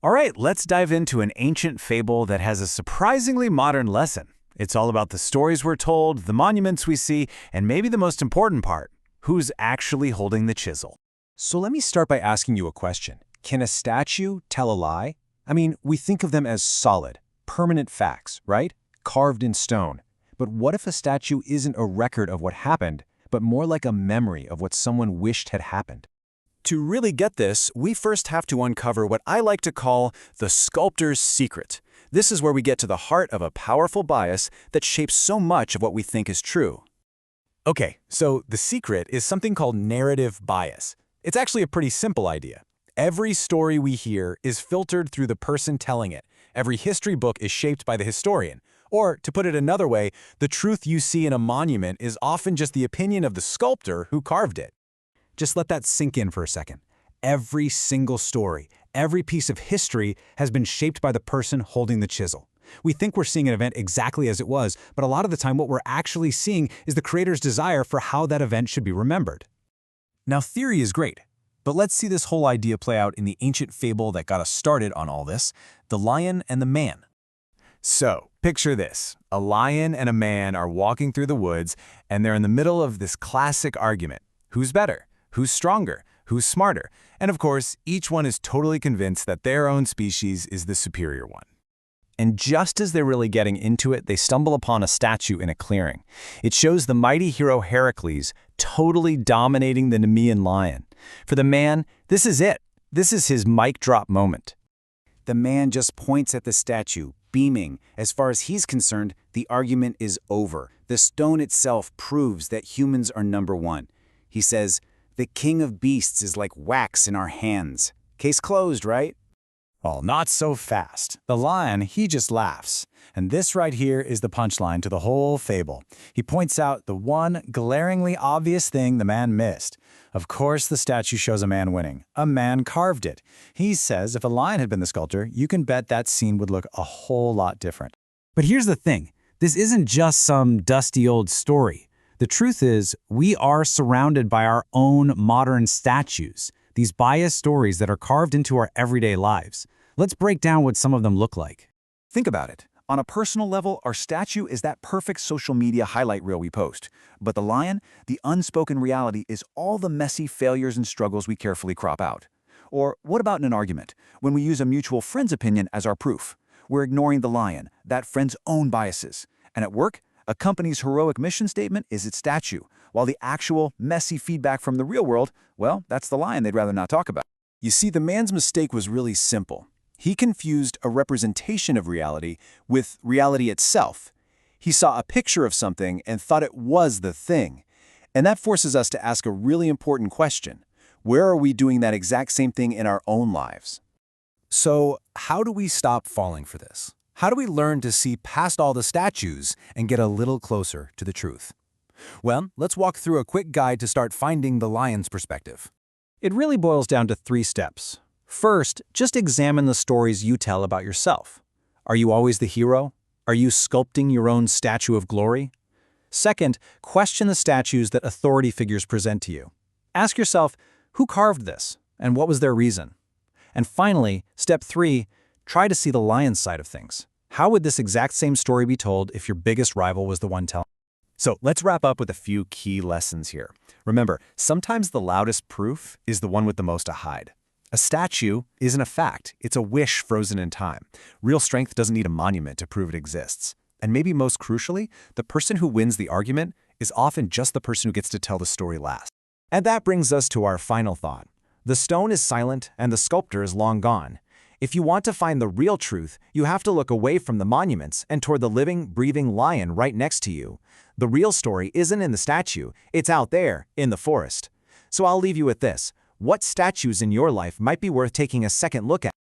All right, let's dive into an ancient fable that has a surprisingly modern lesson. It's all about the stories we're told, the monuments we see, and maybe the most important part, who's actually holding the chisel. So let me start by asking you a question. Can a statue tell a lie? I mean, we think of them as solid, permanent facts, right? Carved in stone. But what if a statue isn't a record of what happened, but more like a memory of what someone wished had happened? To really get this, we first have to uncover what I like to call the sculptor's secret. This is where we get to the heart of a powerful bias that shapes so much of what we think is true. Okay, so the secret is something called narrative bias. It's actually a pretty simple idea. Every story we hear is filtered through the person telling it. Every history book is shaped by the historian. Or, to put it another way, the truth you see in a monument is often just the opinion of the sculptor who carved it. Just let that sink in for a second. Every single story, every piece of history has been shaped by the person holding the chisel. We think we're seeing an event exactly as it was, but a lot of the time what we're actually seeing is the creator's desire for how that event should be remembered. Now, theory is great, but let's see this whole idea play out in the ancient fable that got us started on all this, the lion and the man. So, picture this. A lion and a man are walking through the woods, and they're in the middle of this classic argument. Who's better? Who's stronger? Who's smarter? And of course, each one is totally convinced that their own species is the superior one. And just as they're really getting into it, they stumble upon a statue in a clearing. It shows the mighty hero Heracles totally dominating the Nemean lion. For the man, this is it. This is his mic drop moment. The man just points at the statue, beaming. As far as he's concerned, the argument is over. The stone itself proves that humans are number one. He says, "The king of beasts is like wax in our hands." Case closed, right? Well, not so fast. The lion, he just laughs. And this right here is the punchline to the whole fable. He points out the one glaringly obvious thing the man missed. Of course, the statue shows a man winning. A man carved it. He says if a lion had been the sculptor, you can bet that scene would look a whole lot different. But here's the thing. This isn't just some dusty old story. The truth is, we are surrounded by our own modern statues, these biased stories that are carved into our everyday lives. Let's break down what some of them look like. Think about it. On a personal level, our statue is that perfect social media highlight reel we post. But the lion, the unspoken reality, is all the messy failures and struggles we carefully crop out. Or what about in an argument, when we use a mutual friend's opinion as our proof? We're ignoring the lion, that friend's own biases. And at work, a company's heroic mission statement is its statue, while the actual, messy feedback from the real world, well, that's the lion they'd rather not talk about. You see, the man's mistake was really simple. He confused a representation of reality with reality itself. He saw a picture of something and thought it was the thing. And that forces us to ask a really important question. Where are we doing that exact same thing in our own lives? So, how do we stop falling for this? How do we learn to see past all the statues and get a little closer to the truth? Well, let's walk through a quick guide to start finding the lion's perspective. It really boils down to 3 steps. First, just examine the stories you tell about yourself. Are you always the hero? Are you sculpting your own statue of glory? Second, question the statues that authority figures present to you. Ask yourself, who carved this, and what was their reason? And finally, step 3, try to see the lion's side of things. How would this exact same story be told if your biggest rival was the one telling? So let's wrap up with a few key lessons here. Remember, sometimes the loudest proof is the one with the most to hide. A statue isn't a fact, it's a wish frozen in time. Real strength doesn't need a monument to prove it exists. And maybe most crucially, the person who wins the argument is often just the person who gets to tell the story last. And that brings us to our final thought. The stone is silent and the sculptor is long gone. If you want to find the real truth, you have to look away from the monuments and toward the living, breathing lion right next to you. The real story isn't in the statue, it's out there, in the forest. So I'll leave you with this. What statues in your life might be worth taking a second look at?